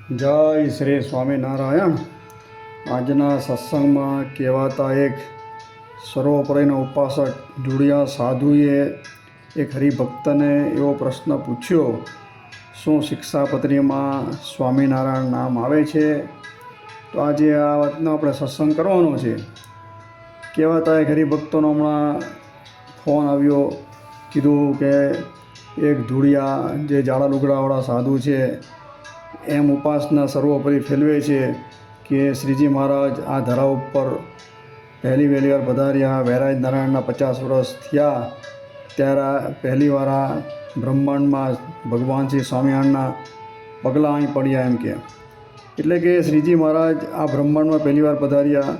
જય શ્રી સ્વામિનારાયણ. આજના સત્સંગમાં કહેવાતા એક સર્વોપરીના ઉપાસક જોડિયા સાધુએ એક હરિભક્તને એવો પ્રશ્ન પૂછ્યો, શું શિક્ષાપત્રીમાં સ્વામિનારાયણ નામ આવે છે? તો આજે આ વાતનો આપણે સત્સંગ કરવાનો છે. કહેવાતા એક હરિભક્તોનો હમણાં ફોન આવ્યો, કીધું કે એક ધૂળિયા જે જાડા લુગડાવાળા સાધુ છે એમ ઉપાસના સર્વોપરી ફેલવે છે કે શ્રીજી મહારાજ આ ધરા ઉપર પહેલી વાર પધાર્યા. વૈરાજ નારાયણના 50 વર્ષ થયા ત્યારે પહેલીવાર આ બ્રહ્માંડમાં ભગવાન શ્રી સ્વામિનારાયણના પગલાં અહીં પડ્યા એમ કે. એટલે કે શ્રીજી મહારાજ આ બ્રહ્માંડમાં પહેલીવાર પધાર્યા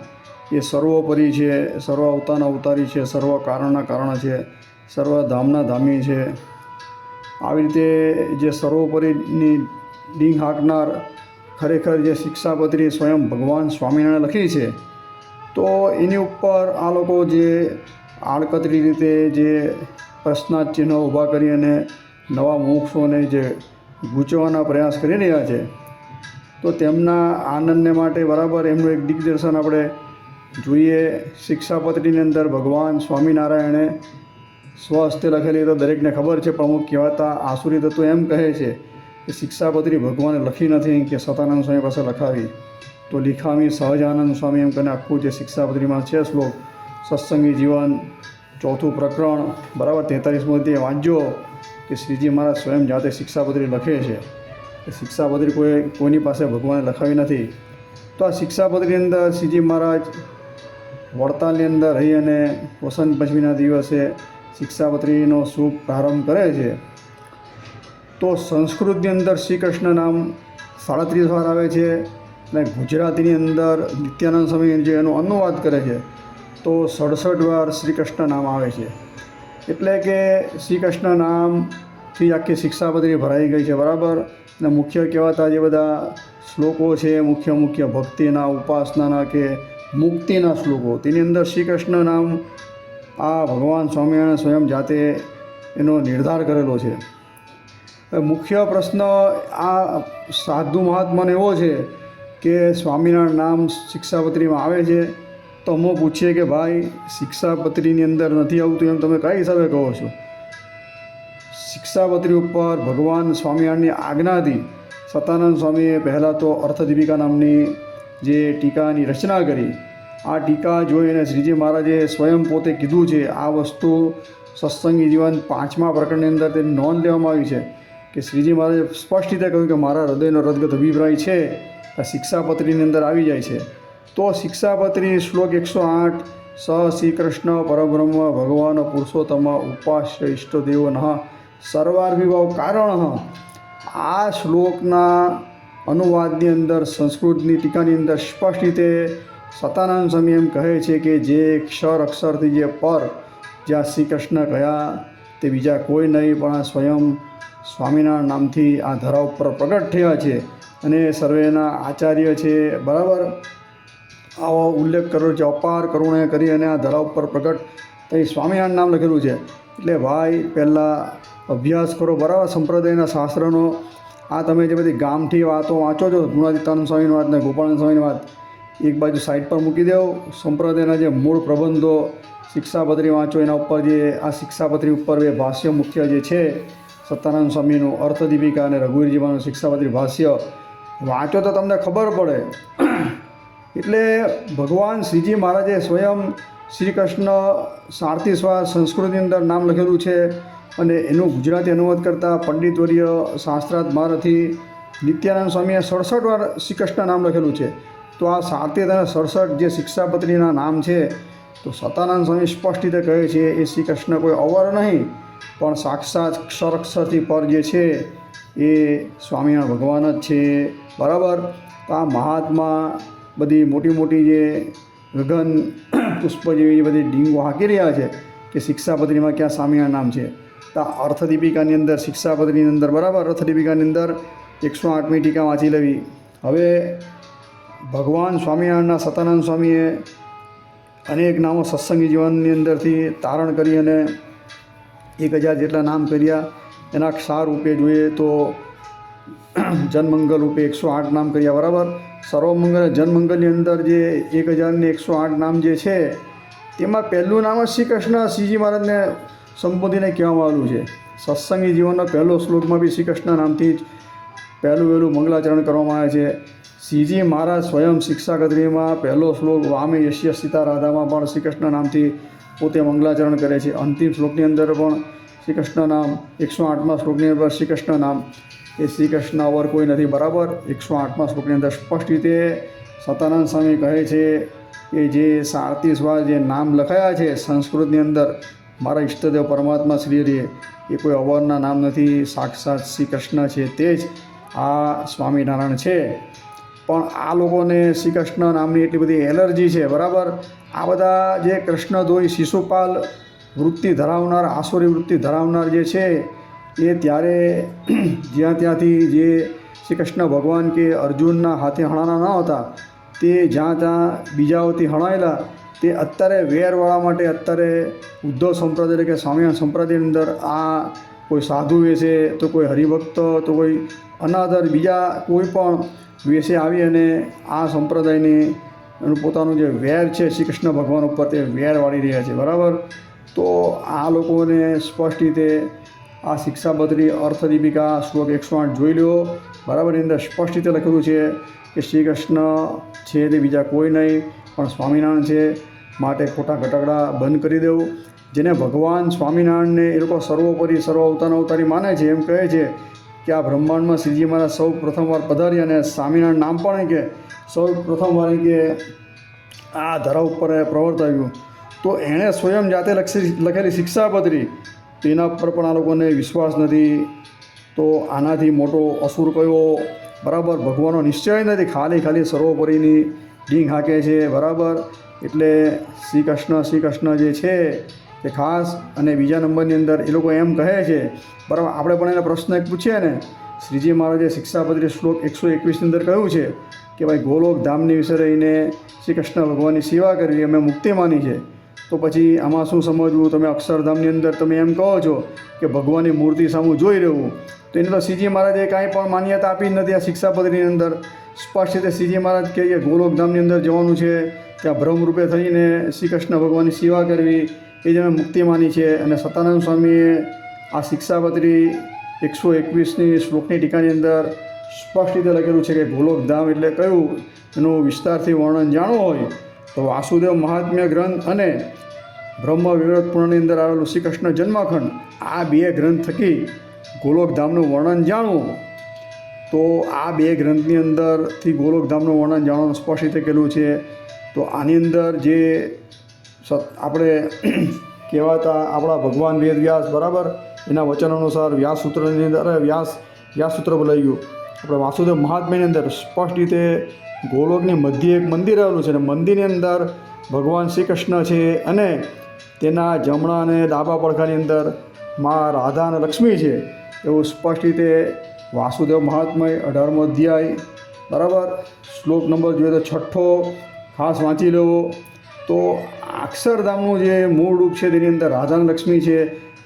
એ સર્વોપરી છે, સર્વ અવતારના અવતારી છે, સર્વ કારણના કારણ છે, સર્વ ધામના ધામી છે. આવી રીતે જે સર્વોપરીની ડીંગ હાંકનાર ખરેખર જે શિક્ષાપત્રી સ્વયં ભગવાન સ્વામિનારાયણ લખી છે, તો એની ઉપર આ લોકો જે આડકતરી રીતે જે પ્રશ્નાર્થ ચિહ્નો ઊભા કરી અને નવા મોક્ષોને જે ગૂંચવવાના પ્રયાસ કરી રહ્યા છે, તો તેમના આનંદને માટે બરાબર એમનું એક દિગ્દર્શન આપણે જોઈએ. શિક્ષાપત્રીની અંદર ભગવાન સ્વામિનારાયણે સ્વહસ્તે લખેલી તો દરેકને ખબર છે, પણ અમુક કહેવાતા આસુરી તત્વો એમ કહે છે કે શિક્ષાપત્રી ભગવાને લખી નથી, કે સતાનંદ સ્વામી પાસે લખાવી. તો લીખામી સહજાનંદ સ્વામી એમ કરીને આખું જે શિક્ષાપત્રીમાં છે શ્લોક, સત્સંગી જીવન 4થું પ્રકરણ બરાબર 43 વાંચજો કે શ્રીજી મહારાજ સ્વયં જાતે શિક્ષાપત્રી લખે છે. એ શિક્ષાપત્રી કોઈની પાસે ભગવાને લખાવી નથી. તો આ શિક્ષાપત્રીની અંદર શ્રીજી મહારાજ વડતાલની અંદર રહી અને વસંત પંચમીના દિવસે શિક્ષાપત્રીનો શુભ પ્રારંભ કરે છે. તો સંસ્કૃતની અંદર શ્રી કૃષ્ણ નામ 37 વાર આવે છે અને ગુજરાતીની અંદર નિત્યાનંદ સ્વામી જે એનો અનુવાદ કરે છે તો 67 વાર શ્રી કૃષ્ણ નામ આવે છે. એટલે કે શ્રી કૃષ્ણ નામથી આખી શિક્ષાપત્રી ભરાઈ ગઈ છે બરાબર. અને મુખ્ય કહેવાતા જે બધા શ્લોકો છે, મુખ્ય ભક્તિના, ઉપાસનાના કે મુક્તિના શ્લોકો, તેની અંદર શ્રી કૃષ્ણ નામ આ ભગવાન સ્વામિનારાયણ સ્વયં જાતે એનો નિર્ધાર કરેલો છે. મુખ્ય પ્રશ્ન આ સાધુ મહાત્માનો એવો છે કે સ્વામિનારાયણ નામ શિક્ષાપત્રીમાં આવે છે, તો અમે પૂછીએ કે ભાઈ શિક્ષાપત્રીની અંદર નથી આવતું એમ તમે કઈ હિસાબે કહો છો? શિક્ષાપત્રી ઉપર ભગવાન સ્વામિનારાયણની આજ્ઞાથી સતાનંદ સ્વામીએ પહેલાં તો અર્થદીપિકા નામની જે ટીકાની રચના કરી. આ ટીકા જોઈને શ્રીજી મહારાજે સ્વયં પોતે કીધું છે. આ વસ્તુ સત્સંગી જીવન 5મા પ્રકરણની અંદર તેની નોંધ લેવામાં આવી છે કે શ્રીજી મહારાજે સ્પષ્ટ રીતે કહ્યું કે મારા હૃદયનો રદગત અભિપ્રાય છે આ શિક્ષાપત્રીની અંદર આવી જાય છે. તો શિક્ષાપત્રી શ્લોક 108 સ શ્રી કૃષ્ણ પરબ્રહ્મ ભગવાન પુરુષોત્તમ ઉપાસ્ય ઇષ્ટદેવ નઃ સર્વાર્વિભાવ કારણ. આ શ્લોકના અનુવાદની અંદર સંસ્કૃતની ટીકાની અંદર સ્પષ્ટ રીતે સતાનંદ સ્વામી એમ કહે છે કે જે અક્ષરથી જે પર જ્યાં શ્રી કૃષ્ણ કહ્યા તે બીજા કોઈ નહીં પણ આ સ્વયં સ્વામિનારાયણ નામથી આ ધરા ઉપર પ્રગટ થયા છે અને સર્વેના આચાર્ય છે બરાબર. આવો ઉલ્લેખ કર્યો છે, અપાર કરુણે કરી અને આ ધરા ઉપર પ્રગટ થઈ સ્વામિનારાયણ નામ લખેલું છે. એટલે ભાઈ પહેલાં અભ્યાસ કરો બરાબર સંપ્રદાયના શાસ્ત્રનો. આ તમે જે બધી ગામઠી વાતો વાંચો છો, ગુણાતીતાનંદ સ્વામીની વાત ને ગોપાળાનંદ સ્વામીની વાત, એક બાજુ સાઈડ પર મૂકી દેવો. સંપ્રદાયના જે મૂળ પ્રબંધો શિક્ષાપત્રી વાંચો, એના ઉપર જે આ શિક્ષાપત્રી ઉપર બે ભાષ્ય મુખ્ય જે છે સત્યાનંદ સ્વામીનું અર્થદીપિકા અને રઘુવીરજીવાનું શિક્ષાપત્રી ભાષ્ય વાંચો તો તમને ખબર પડે. એટલે ભગવાન શ્રીજી મહારાજે સ્વયં શ્રી કૃષ્ણ 37 વાર સંસ્કૃતની અંદર નામ લખેલું છે અને એનું ગુજરાતી અનુવાદ કરતાં પંડિતવર્ય શાસ્ત્રાર્થ મહારથી નિત્યાનંદ સ્વામીએ 67 વાર શ્રી કૃષ્ણ નામ લખેલું છે. તો આ 37 અને 67 જે શિક્ષાપત્રીના નામ છે, તો સતાનંદ સ્વામી સ્પષ્ટ રીતે કહે છે એ શ્રી કૃષ્ણ કોઈ અવર નહીં પણ સાક્ષાત અક્ષરથી પર જે છે એ સ્વામિનારાયણ ભગવાન જ છે બરાબર. તો આ મહાત્મા બધી મોટી જે ગગન પુષ્પ જેવી બધી ડીંગો હાંકી રહ્યા છે કે શિક્ષાપત્રીમાં ક્યાં સ્વામિનારાયણ નામ છે. તો આ અર્થદીપિકાની અંદર શિક્ષાપત્રીની અંદર બરાબર અર્થદીપિકાની અંદર 108મી ટીકા વાંચી લેવી. હવે ભગવાન સ્વામિનારાયણના સતાનંદ સ્વામીએ અનેક નામો સત્સંગી જીવનની અંદરથી તારણ કરી અને 1000 જેટલા નામ કર્યા. એના ક્ષાર રૂપે જોઈએ તો જનમંગલ રૂપે 108 નામ કર્યા, બરાબર. સર્વમંગલ જનમંગલની અંદર જે 100108 નામ જે છે તેમાં પહેલું નામ જ શ્રી કૃષ્ણ શ્રીજી મહારાજને સંબોધીને કહેવામાં આવેલું છે. સત્સંગી જીવનનો પહેલો શ્લોકમાં બી શ્રી કૃષ્ણ નામથી જ પહેલું મંગલાચરણ કરવામાં આવે છે. શ્રીજી મહારાજ સ્વયં શિક્ષાગત્રીમાં પહેલો શ્લોક વામે યશ્ય સીતા રાધામાં પણ શ્રી કૃષ્ણ નામથી પોતે મંગલાચરણ કરે છે. અંતિમ શ્લોકની અંદર પણ શ્રી કૃષ્ણ નામ 108મા શ્લોકની અંદર શ્રી કૃષ્ણ નામ એ શ્રી કૃષ્ણ અવર કોઈ નથી, બરાબર. 108મા શ્લોકની અંદર સ્પષ્ટ રીતે સતાનંદ સ્વામી કહે છે કે જે 37 વાર જે નામ લખાયા છે સંસ્કૃતની અંદર મારા ઈષ્ટદેવ પરમાત્મા શ્રી હરિએ, એ કોઈ અવરના નામ નથી, સાક્ષાત શ્રી કૃષ્ણ છે તે જ આ સ્વામિનારાયણ છે. પણ આ લોકોને શ્રી કૃષ્ણ નામની એટલી બધી એલર્જી છે, બરાબર. આ બધા જે કૃષ્ણદ્રોહી શિશુપાલ વૃત્તિ ધરાવનાર, આસુરી વૃત્તિ ધરાવનાર જે છે એ ત્યારે જ્યાં ત્યાંથી જે શ્રી કૃષ્ણ ભગવાન કે અર્જુનના હાથે હણાના ન હતા તે જ્યાં ત્યાં બીજાઓથી હણાયેલા, તે અત્યારે વેરવાળા માટે અત્યારે ઉદ્ધવ સંપ્રદાય એટલે કે સ્વામિનારાયણ સંપ્રદાયની અંદર આ કોઈ સાધુ વેશે, તો કોઈ હરિભક્ત, તો કોઈ અનાદર બીજા કોઈ પણ વેશે આવી અને આ સંપ્રદાયની એનું પોતાનું જે વેર છે શ્રી કૃષ્ણ ભગવાન ઉપર તે વેર વાળી રહ્યા છે, બરાબર. તો આ લોકોને સ્પષ્ટ રીતે આ શિક્ષાપત્રી અર્થદીપિકા શ્લોક 108 જોઈ લો, બરાબર. એની અંદર સ્પષ્ટ રીતે લખેલું છે કે શ્રી કૃષ્ણ છે તે બીજા કોઈ નહીં પણ સ્વામિનારાયણ છે, માટે ખોટા ગટકડા બંધ કરી દેવું. જેને ભગવાન સ્વામિનારાયણને એ લોકો સર્વોપરી સર્વ અવતારી માને છે, એમ કહે છે કે આ બ્રહ્માંડમાં શ્રીજી મહારાજ સૌ પ્રથમવાર પધાર્યા અને સ્વામિનારાયણ નામ પણ કે સૌ પ્રથમવાર કે આ ધરા ઉપર પ્રવર્તાવ્યું. તો એણે સ્વયં જાતે લખેલી શિક્ષાપત્રી, તેના પર પણ આ લોકોને વિશ્વાસ નથી. તો આનાથી મોટો અસુર કયો, બરાબર. ભગવાનનો નિશ્ચય નથી, ખાલી સર્વોપરીની ડીંગ હાકે છે, બરાબર. એટલે શ્રી કૃષ્ણ જે છે તે ખાસ. અને બીજા નંબરની અંદર એ લોકો એમ કહે છે, બરાબર. આપણે પણ એને પ્રશ્ન એક પૂછીએ ને, શ્રીજી મહારાજે શિક્ષાપત્રી શ્લોક 121ની અંદર કહ્યું છે કે ભાઈ ગોલોક ધામની વિશે રહીને શ્રી કૃષ્ણ ભગવાનની સેવા કરવી અમે મુક્તિ માની છે. તો પછી આમાં શું સમજવું? તમે અક્ષરધામની અંદર તમે એમ કહો છો કે ભગવાનની મૂર્તિ સામું જોઈ રહેવું, તો એને તો શ્રીજી મહારાજે કાંઈ પણ માન્યતા આપી જ નથી. આ શિક્ષાપત્રીની અંદર સ્પષ્ટ રીતે શ્રીજી મહારાજ કહે કે ગોલોકધામની અંદર જવાનું છે, ત્યાં બ્રહ્મરૂપે થઈને શ્રી કૃષ્ણ ભગવાનની સેવા કરવી એ જ અમે મુક્તિ માની છે. અને સતાનંદ સ્વામીએ આ શિક્ષાપત્રી 121ની શ્લોકની ટીકાની અંદર સ્પષ્ટ રીતે લખેલું છે કે ગોલોકધામ એટલે કયું, એનું વિસ્તારથી વર્ણન જાણવું હોય તો વાસુદેવ મહાત્મ્ય ગ્રંથ અને બ્રહ્મ વિવૃત પૂર્ણની અંદર આવેલું શ્રી કૃષ્ણ જન્મખંડ, આ બે ગ્રંથ થકી ગોલોકધામનું વર્ણન જાણવું. તો આ બે ગ્રંથની અંદરથી ગોલોકધામનું વર્ણન જાણવાનું સ્પષ્ટ રીતે કહેલું છે. તો આની અંદર જે આપણે કહેવાતા આપણા ભગવાન વેદ વ્યાસ, બરાબર, એના વચન અનુસાર વ્યાસસૂત્રની અંદર વ્યાસસૂત્ર બોલાઈ ગયું. આપણે વાસુદેવ મહાત્મ્યની અંદર સ્પષ્ટ રીતે ગોલોકની મધ્યે એક મંદિર આવેલું છે, અને મંદિરની અંદર ભગવાન શ્રી કૃષ્ણ છે અને તેના જમણા અને ડાબા પડખાની અંદર મા રાધા અને લક્ષ્મી છે, એવું સ્પષ્ટ રીતે વાસુદેવ મહાત્મય 18મો અધ્યાય, બરાબર. શ્લોક નંબર જોઈએ તો 6 ખાસ વાંચી લેવો. તો અક્ષરધામનું જે મૂળ રૂપ છે તેની અંદર રાધા અને લક્ષ્મી છે,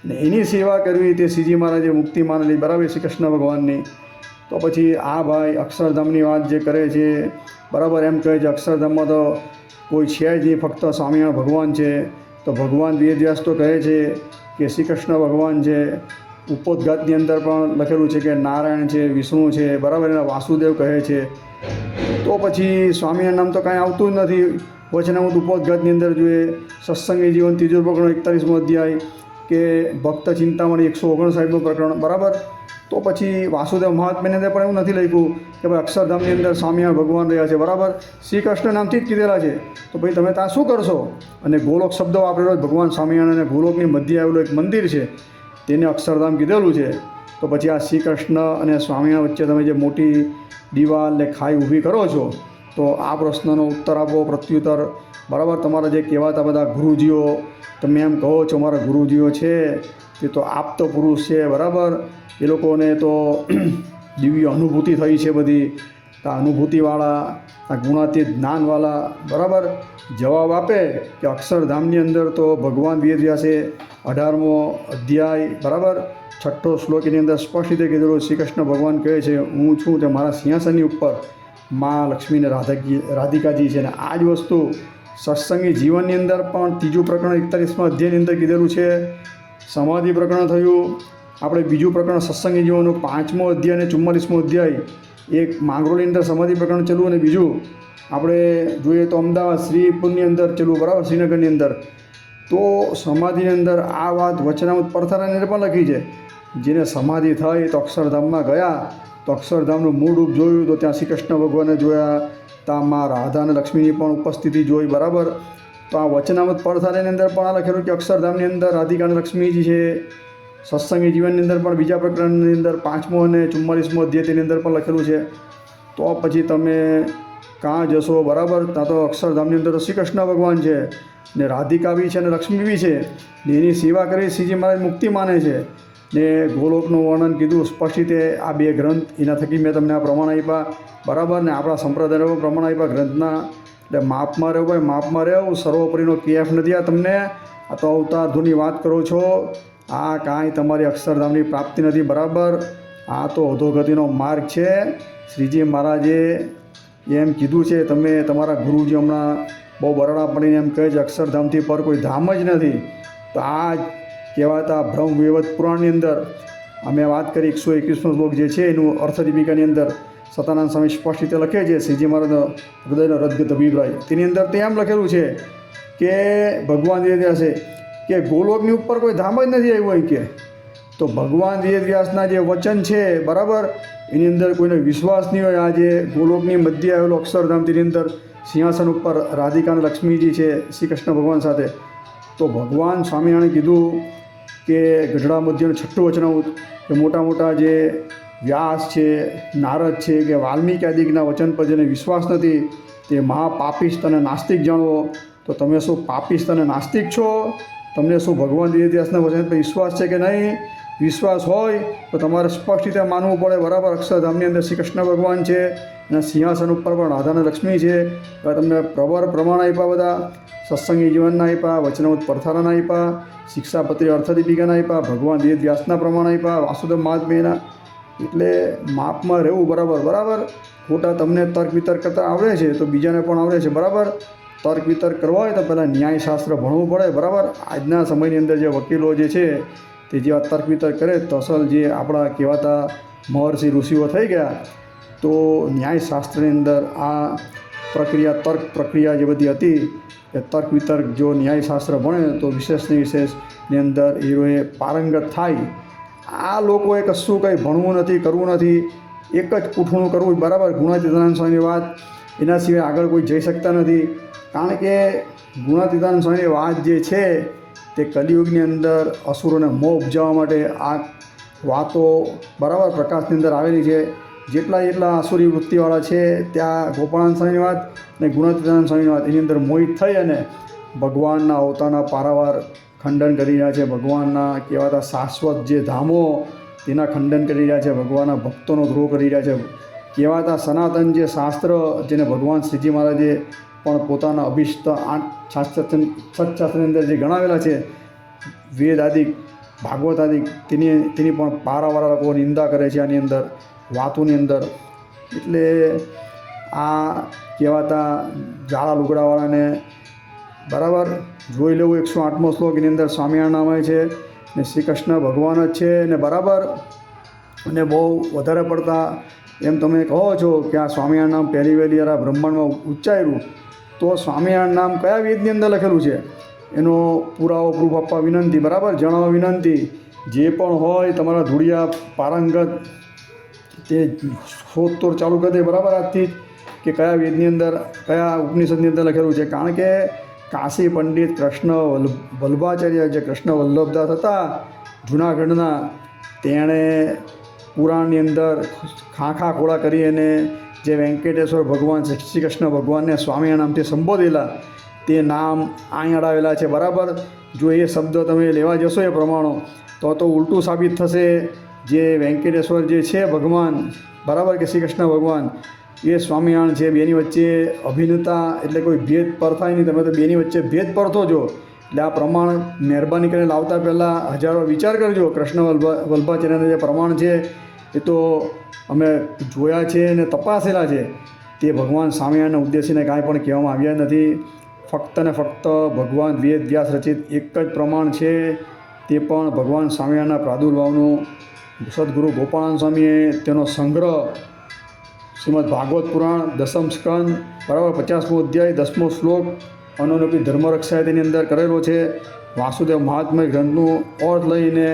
અને એની સેવા કરવી તે શ્રીજી મહારાજે મુક્તિ માનેલી, બરાબર, શ્રી કૃષ્ણ ભગવાનની. તો પછી આ ભાઈ અક્ષરધામની વાત જે કરે છે, બરાબર, એમ કહે છે અક્ષરધામમાં તો કોઈ છે જ નહીં, ફક્ત સ્વામિનારાયણ ભગવાન છે. તો ભગવાન વેદવ્યાસ તો કહે છે કે શ્રી કૃષ્ણ ભગવાન છે. ઉપોદ્ઘાતની અંદર પણ લખેલું છે કે નારાયણ છે, વિષ્ણુ છે, બરાબર, એના વાસુદેવ કહે છે. તો પછી સ્વામિનારાયણ નામ તો કાંઈ આવતું જ નથી. વચનામૃત ઉપોદ્ઘાતની અંદર જોઈએ સત્સંગી જીવન 3 પ્રકરણ 41મો અધ્યાય કે ભક્ત ચિંતામણી 159મું પ્રકરણ, બરાબર. તો પછી વાસુદેવ મહાત્મ્યની અંદર પણ એવું નથી લખ્યું કે ભાઈ અક્ષરધામની અંદર સ્વામિનારાયણ ભગવાન રહ્યા છે, બરાબર, શ્રી કૃષ્ણ નામથી જ કીધેલા છે. તો ભાઈ તમે ત્યાં શું કરશો? અને ગોલોક શબ્દ વાપરેલો ભગવાન સ્વામિનારાયણ, અને ગોલોકની મધ્યે આવેલું એક મંદિર છે તેને અક્ષરધામ કીધેલું છે. તો પછી આ શ્રી કૃષ્ણ અને સ્વામિનારાયણ વચ્ચે તમે જે મોટી દિવાલ ને ખાઈ ઊભી કરો છો, તો આ પ્રશ્નનો ઉત્તર આપો, પ્રત્યુત્તર, બરાબર. તમારા જે કહેવાતા બધા ગુરુજીઓ, તમે એમ કહો છો મારા ગુરુજીઓ છે તે તો આપતો પુરુષ છે, બરાબર, એ લોકોને તો દિવ્ય અનુભૂતિ થઈ છે બધી, આ અનુભૂતિવાળા, આ ગુણાતીત જ્ઞાનવાળા, બરાબર, જવાબ આપે કે અક્ષરધામની અંદર તો ભગવાન વેદવ્યાસે 18મો અધ્યાય, બરાબર, છઠ્ઠો શ્લોક એની અંદર સ્પષ્ટ રીતે કીધેલું. શ્રી કૃષ્ણ ભગવાન કહે છે હું છું તે મારા સિંહાસનની ઉપર મા લક્ષ્મી ને રાધિકાજી છે. અને આ જ વસ્તુ સત્સંગી જીવનની અંદર પણ ત્રીજું પ્રકરણ 41મા અધ્યાયની અંદર કીધેલું છે. સમાધિ પ્રકરણ થયું. આપણે બીજું પ્રકરણ સત્સંગી જીવનનું 5મો અધ્યાય અને 44મો અધ્યાય એક માંગરોળની અંદર સમાધિ પ્રકરણ ચાલુ અને બીજું આપણે જોઈએ તો અમદાવાદ શ્રીપુરની અંદર ચાલુ, બરાબર, શ્રીનગરની અંદર. તો સમાધિની અંદર આ વાત વચનામૃત પરથારાની અંદર પણ લખી છે. જેને સમાધિ થઈ તો અક્ષરધામમાં ગયા તો અક્ષરધામનું મૂળ રૂપ જોયું તો ત્યાં શ્રી કૃષ્ણ ભગવાનને જોયા, ત્યાં મા રાધા અને લક્ષ્મીની પણ ઉપસ્થિતિ જોઈ, બરાબર. તો આ વચનામૃત પરથારાની અંદર પણ આ લખેલું કે અક્ષરધામની અંદર રાધિકા અને લક્ષ્મીજી છે. સત્સંગી જીવનની અંદર પણ બીજા પ્રકરણની અંદર 5મો અને 44મો અધ્યાય તેની અંદર પણ લખેલું છે. તો પછી તમે કાં જશો, બરાબર. ત્યાં તો અક્ષરધામની અંદર તો શ્રી કૃષ્ણ ભગવાન છે ને રાધિકા બી છે ને લક્ષ્મી બી છે ને એની સેવા કરી શ્રીજી મહારાજ મુક્તિ માને છે ને ગોલોકનું વર્ણન કીધું સ્પષ્ટ રીતે. આ બે ગ્રંથ એના થકી મેં તમને આ પ્રમાણ આપ્યા, બરાબર. ને આપણા સંપ્રદાયનો પ્રમાણ આપ્યા ગ્રંથના. એટલે માપમાં રહેવું ભાઈ, માપમાં રહેવું. સર્વોપરીનો કેફ નથી આ તમને. આ તો અવતાર ધૂની વાત કરો છો. આ કાંઈ તમારી અક્ષરધામની પ્રાપ્તિ નથી, બરાબર. આ તો અધોગતિનો માર્ગ છે. શ્રીજી મહારાજે એમ કીધું છે, તમે તમારા ગુરુજી હમણાં બહુ બરાડા પડીને એમ કહે છે અક્ષરધામથી પર કોઈ ધામ જ નથી. તો આ જ કહેવાતા બ્રહ્મ વૈવર્ત પુરાણની અંદર અમે વાત કરી 121મો શ્લોક જે છે એનું અર્થદીપિકાની અંદર સતાનંદ સ્વામી સ્પષ્ટ રીતે લખે છે શ્રીજી મહારાજનો હૃદયનો રદગત અભિપ્રાય. તેની અંદર તે એમ લખેલું છે કે ભગવાન વેદવ્યાસ છે કે ગોલોકની ઉપર કોઈ ધામ જ નથી આવ્યું હોય કે. તો ભગવાન વેદવ્યાસના જે વચન છે, બરાબર, એની અંદર કોઈને વિશ્વાસ નહીં હોય. આ જે ગોલોકની મધ્ય આવેલો અક્ષરધામ તેની અંદર સિંહાસન ઉપર રાધિકા અને લક્ષ્મીજી છે શ્રી કૃષ્ણ ભગવાન સાથે. તો ભગવાન સ્વામિનારાયણે કીધું કે ગઢડા મધ્યનું છઠ્ઠું વચનામૃત કે મોટા મોટા જે વ્યાસ છે, નારદ છે કે વાલ્મીકી આદિકના વચન પર જેને વિશ્વાસ નથી તે મહાપાપિસ્ત અને નાસ્તિક જાણવો. તો તમે શું પાપિસ્ત અને નાસ્તિક છો? તમને શું ભગવાન વેદવ્યાસના વચન પર વિશ્વાસ છે કે નહીં? વિશ્વાસ હોય તો તમારે સ્પષ્ટ રીતે માનવું પડે, બરાબર. અક્ષરધામની અંદર શ્રી કૃષ્ણ ભગવાન છે અને સિંહાસન ઉપર પણ રાધા અને લક્ષ્મી છે. હવે તમને પ્રવર પ્રમાણ આપ્યા, બધા સત્સંગી જીવનના આપ્યા, વચનામૃત પરથારાના આપ્યા, શિક્ષાપત્રી અર્થદીપિકાના આપ્યા, ભગવાન વેદવ્યાસના પ્રમાણ આપ્યા, વાસુદેવ મહાત્મ્યના. એટલે માપમાં રહેવું, બરાબર. ખોટા તમને તર્ક વિતર્ક કરતાં આવડે છે તો બીજાને પણ આવડે છે, બરાબર. તર્ક વિતર્ક કરવા હોય તો પહેલાં ન્યાયશાસ્ત્ર ભણવું પડે, બરાબર. આજના સમયની અંદર જે વકીલો જે છે તે જેવા તર્ક વિતર્ક કરે તો અસલ જે આપણા કહેવાતા મહર્ષિ ઋષિઓ થઈ ગયા. તો ન્યાયશાસ્ત્રની અંદર આ પ્રક્રિયા, તર્ક પ્રક્રિયા જે બધી હતી એ તર્ક વિતર્ક જો ન્યાયશાસ્ત્ર ભણે તો વિશેષની વિશેષની અંદર હીરોએ પારંગત થાય. આ લોકોએ કશું કંઈ ભણવું નથી, કરવું નથી, એક જ પૂઠણું કરવું, બરાબર. ગુણાતીતાનંદ સ્વામીની વાત, એના સિવાય આગળ કોઈ જઈ શકતા નથી. કારણ કે ગુણાતીતાનંદ સ્વામીની વાત જે છે તે કલિયુગની અંદર અસુરોને મોહ ઉપજાવવા માટે આ વાતો, બરાબર, પ્રકાશની અંદર આવેલી છે. જેટલા અસુરી વૃત્તિવાળા છે ત્યાં ગોપાળાનંદ સ્વામીની વાત અને ગુણાતીતાનંદ સ્વામીની વાત એની અંદર મોહિત થઈ અને ભગવાનના અવતારના પારાવાર ખંડન કરી રહ્યા છે. ભગવાનના કહેવાતા શાશ્વત જે ધામો તેના ખંડન કરી રહ્યા છે. ભગવાનના ભક્તોનો દ્રોહ કરી રહ્યા છે. કહેવાતા સનાતન જે શાસ્ત્ર જેને ભગવાન શ્રીજી મહારાજે પણ પોતાના અભિષ્ટ 8 સત્શાસ્ત્રની અંદર જે ગણાવેલા છે, વેદ આદિક, ભાગવત આદિક, તેની પણ પારાવાળા લોકો નિંદા કરે છે આની અંદર વાતોની અંદર. એટલે આ કહેવાતા જાળા લુગડાવાળાને, બરાબર, જોઈ લેવું. 108મો શ્લોક એની અંદર સ્વામિનારાયણ નામ આવે છે ને શ્રી કૃષ્ણ ભગવાન જ છે ને, બરાબર. અને બહુ વધારે પડતા એમ તમે કહો છો કે આ સ્વામિનારાયણ નામ પહેલી વહેલી આ બ્રહ્માંડમાં ઉચ્ચાર્યું, તો સ્વામિનારાયણ નામ કયા વેદની અંદર લખેલું છે એનો પુરાવો પ્રૂફ આપવા વિનંતી, બરાબર, જણાવવા વિનંતી. જે પણ હોય તમારા ધૂળિયા પારંગત તે શોધતોડ ચાલુ કરી દે, બરાબર, આજથી કે કયા વેદની અંદર, કયા ઉપનિષદની અંદર લખેલું છે. કારણ કે કાશી પંડિત કૃષ્ણ વલ્લભાચાર્ય જે કૃષ્ણ વલ્લભદાસ હતા જૂનાગઢના, તેણે પુરાણની અંદર ખાખા ખોળા કરી અને જે વેંકટેશ્વર ભગવાન શ્રી કૃષ્ણ ભગવાનને સ્વામિનારાયણ નામથી સંબોધેલા તે નામ અહીં અડાવેલા છે, બરાબર. જો એ શબ્દ તમે લેવા જશો એ પ્રમાણો તો ઉલટું સાબિત થશે. જે વેંકટેશ્વર જે છે ભગવાન, બરાબર, કે શ્રી કૃષ્ણ ભગવાન એ સ્વામિનારાયણ છે. બેની વચ્ચે અભિન્નતા એટલે કોઈ ભેદ પરથાય નહીં. તમે તો બેની વચ્ચે ભેદ પરથો છો એટલે આ પ્રમાણ મહેરબાની કરીને લાવતા પહેલાં હજારો વિચાર કરજો. કૃષ્ણ વલ્ભાચાર્યના જે પ્રમાણ છે એ તો અમે જોયા છે અને તપાસેલા છે. તે ભગવાન સ્વામિનારાયણના ઉદ્દેશીને કાંઈ પણ કહેવામાં આવ્યા નથી. ફક્ત ને ફક્ત ભગવાન વેદ વ્યાસ રચિત એક જ પ્રમાણ છે. તે પણ ભગવાન સ્વામિનારાયણના પ્રાદુર્ભાવનું સદગુરુ ગોપાળાનંદ સ્વામીએ તેનો સંગ્રહ શ્રીમદ ભાગવત પુરાણ 10મ સ્કંદ બરાબર 50મો અધ્યાય 10મો શ્લોક અનુરૂપી ધર્મરક્ષાએ તેની અંદર કરેલો છે. વાસુદેવ મહાત્મય ગ્રંથનું અર્થ લઈને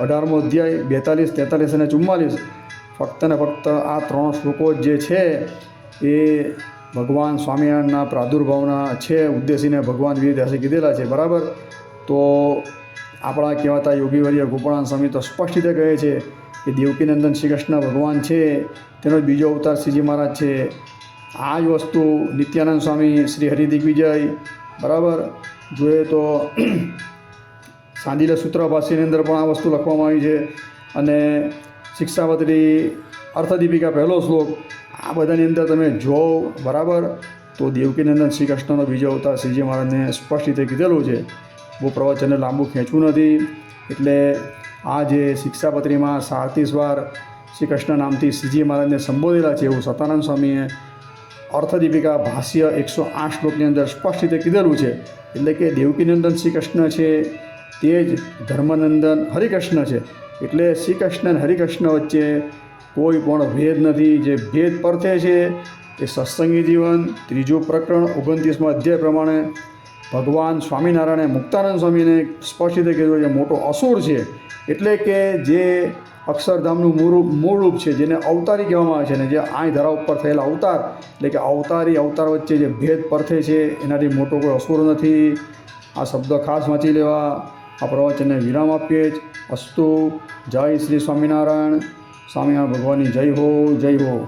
18મો અધ્યાય 42, 43 અને 44 ફક્ત ને ફક્ત આ 3 શ્લોકો જે છે એ ભગવાન સ્વામિનારાયણના પ્રાદુર્ભાવના છે ઉદ્દેશીને ભગવાન વેદવ્યાસે કીધેલા છે. બરાબર. તો આપણા કહેવાતા યોગીવર્ય ગોપાળાનંદ સ્વામી તો સ્પષ્ટ રીતે કહે છે કે દેવકીનંદન શ્રી કૃષ્ણ ભગવાન છે, તેનો બીજો અવતાર શ્રીજી મહારાજ છે. આ જ વસ્તુ નિત્યાનંદ સ્વામી શ્રી હરિદિગ્વિજય બરાબર જોઈએ તો સાંદિલ્ય સૂત્રભાષ્યની અંદર પણ આ વસ્તુ લખવામાં આવી છે. અને શિક્ષાપત્રી અર્થદીપિકા પહેલો શ્લોક આ બધાની અંદર તમે જો બરાબર તો દેવકીનંદન શ્રી કૃષ્ણનો બીજો અવતાર શ્રીજી મહારાજને સ્પષ્ટ રીતે કીધેલું છે. બહુ પ્રવચનને લાંબુ ખેંચવું નથી. એટલે આ જે શિક્ષાપત્રીમાં 37 વાર શ્રી કૃષ્ણ નામથી શ્રીજી મહારાજને સંબોધેલા છે એવું સતાનંદ સ્વામીએ અર્થદીપિકા ભાષ્ય 108 શ્લોકની અંદર સ્પષ્ટ રીતે કીધેલું છે. એટલે કે દેવકીનંદન શ્રી કૃષ્ણ છે તે જ ધર્મનંદન હરિકૃષ્ણ છે. એટલે શ્રી કૃષ્ણ અને હરિકૃષ્ણ વચ્ચે કોઈ પણ ભેદ નથી. જે ભેદ પરથે છે એ સત્સંગી જીવન 3જું પ્રકરણ 29મા અધ્યાય પ્રમાણે ભગવાન સ્વામિનારાયણે મુક્તાનંદ સ્વામીને સ્પષ્ટ રીતે કીધું કે મોટો અસુર છે. એટલે કે જે અક્ષરધામનું મૂળ રૂપ છે, જેને અવતારી કહેવામાં આવે છે, ને જે આય ધરા ઉપર થયેલા અવતાર, એટલે કે અવતારી અવતાર વચ્ચે જે ભેદ પરથે છે એનાથી મોટો કોઈ અસુર નથી. આ શબ્દ ખાસ વાંચી લેવા. આ પ્રવચનને વિરામ આપીએ જ. અસ્તુ. જય શ્રી સ્વામિનારાયણ. સ્વામિનારાયણ ભગવાનની જય હો, જય હો.